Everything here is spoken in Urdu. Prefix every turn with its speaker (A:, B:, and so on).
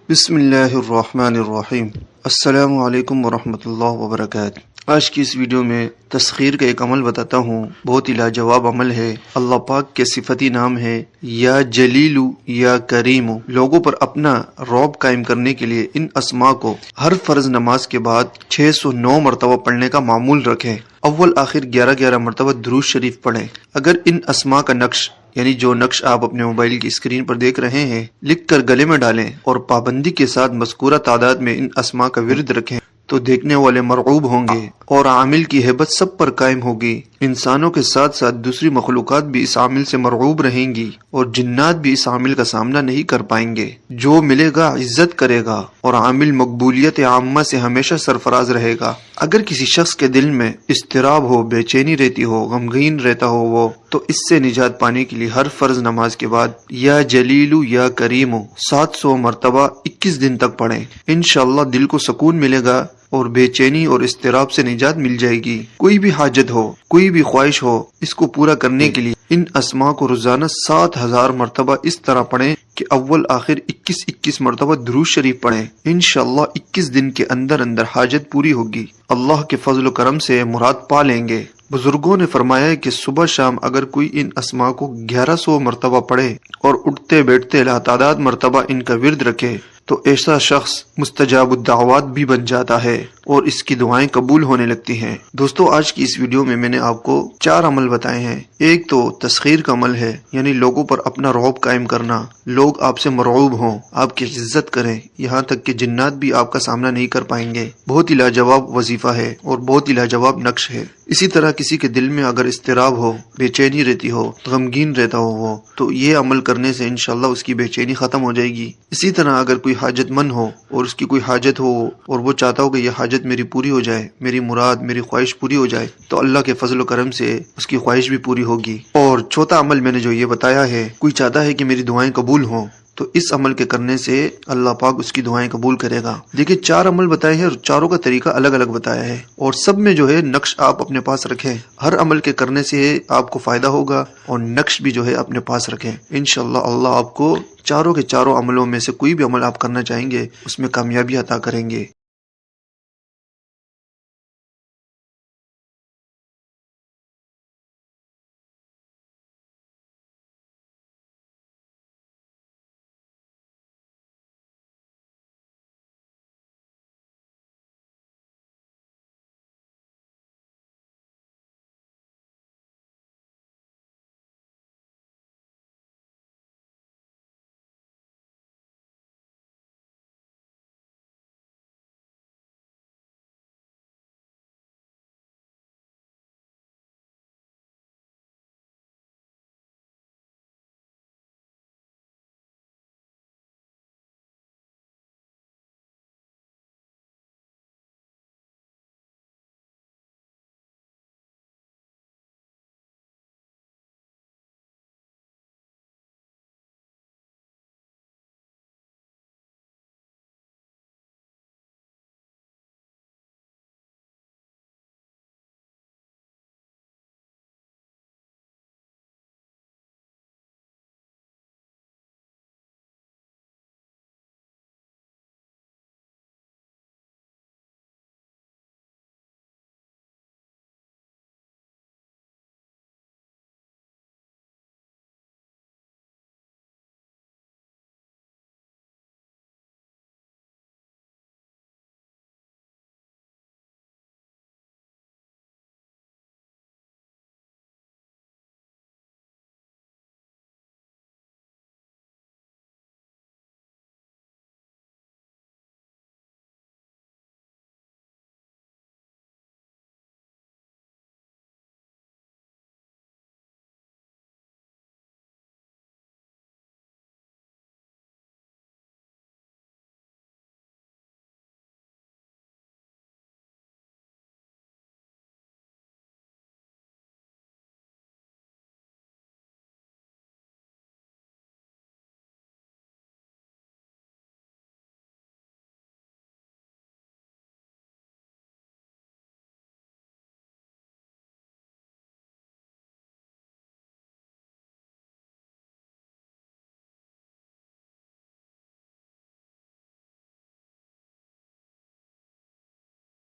A: بسم اللہ الرحمن الرحیم۔ السلام علیکم ورحمۃ اللہ وبرکاتہ۔ آج کی اس ویڈیو میں تسخیر کا ایک عمل بتاتا ہوں، بہت ہی لاجواب عمل ہے۔ اللہ پاک کے صفتی نام ہے یا جلیلو یا کریمو۔ لوگوں پر اپنا رعب قائم کرنے کے لیے ان اسماء کو ہر فرض نماز کے بعد 609 مرتبہ پڑھنے کا معمول رکھیں۔ اول آخر 11 مرتبہ درود شریف پڑھیں۔ اگر ان اسماء کا نقش یعنی جو نقش آپ اپنے موبائل کی اسکرین پر دیکھ رہے ہیں لکھ کر گلے میں ڈالیں اور پابندی کے ساتھ مذکورہ تعداد میں ان اسماء کا ورد رکھیں تو دیکھنے والے مرعوب ہوں گے اور عامل کی ہیبت سب پر قائم ہوگی۔ انسانوں کے ساتھ ساتھ دوسری مخلوقات بھی اس عامل سے مرعوب رہیں گی اور جنات بھی اس عامل کا سامنا نہیں کر پائیں گے۔ جو ملے گا عزت کرے گا اور عامل مقبولیت عامہ سے ہمیشہ سرفراز رہے گا۔ اگر کسی شخص کے دل میں اضطراب ہو، بے چینی رہتی ہو، غمگین رہتا ہو وہ، تو اس سے نجات پانے کے لیے ہر فرض نماز کے بعد یا جلیلو یا کریمو 700 مرتبہ 21 دن تک پڑھیں۔ انشاءاللہ دل کو سکون ملے گا اور بے چینی اور اضطراب سے نجات مل جائے گی۔ کوئی بھی حاجت ہو، کوئی بھی خواہش ہو، اس کو پورا کرنے کے لیے ان اسماء کو روزانہ 7000 مرتبہ اس طرح پڑھیں کہ اول آخر 21 مرتبہ درود شریف پڑھیں۔ انشاءاللہ 21 دن کے اندر حاجت پوری ہوگی۔ اللہ کے فضل و کرم سے مراد پا لیں گے۔ بزرگوں نے فرمایا ہے کہ صبح شام اگر کوئی ان اسماء کو 1100 مرتبہ پڑھے اور اٹھتے بیٹھتے لاتعداد مرتبہ ان کا ورد رکھے تو ایسا شخص مستجاب الدعوات بھی بن جاتا ہے اور اس کی دعائیں قبول ہونے لگتی ہیں۔ دوستو، آج کی اس ویڈیو میں نے آپ کو 4 عمل بتائے ہیں۔ ایک تو تسخیر کا عمل ہے، یعنی لوگوں پر اپنا رعب قائم کرنا، لوگ آپ سے مرعوب ہوں، آپ کی عزت کریں، یہاں تک کہ جنات بھی آپ کا سامنا نہیں کر پائیں گے۔ بہت ہی لاجواب وظیفہ ہے اور بہت ہی لاجواب نقش ہے۔ اسی طرح کسی کے دل میں اگر اضطراب ہو، بے چینی رہتی ہو، غمگین رہتا ہو وہ، تو یہ عمل کرنے سے انشاءاللہ اس کی بے چینی ختم ہو جائے گی۔ اسی طرح اگر کوئی حاجت مند ہو اور اس کی کوئی حاجت ہو اور وہ چاہتا ہو کہ یہ حاجت میری پوری ہو جائے، میری مراد، میری خواہش پوری ہو جائے، تو اللہ کے فضل و کرم سے اس کی خواہش بھی پوری ہوگی۔ اور چوتھا عمل میں نے جو یہ بتایا ہے، کوئی چاہتا ہے کہ میری دعائیں قبول ہوں تو اس عمل کے کرنے سے اللہ پاک اس کی دعائیں قبول کرے گا۔ دیکھیں 4 عمل بتائے ہیں اور چاروں کا طریقہ الگ الگ بتایا ہے اور سب میں جو ہے نقش آپ اپنے پاس رکھیں۔ ہر عمل کے کرنے سے آپ کو فائدہ ہوگا اور نقش بھی جو ہے اپنے پاس رکھیں۔ انشاءاللہ اللہ آپ کو چاروں کے چاروں عملوں میں سے کوئی بھی عمل آپ کرنا چاہیں گے اس میں کامیابی عطا کریں گے۔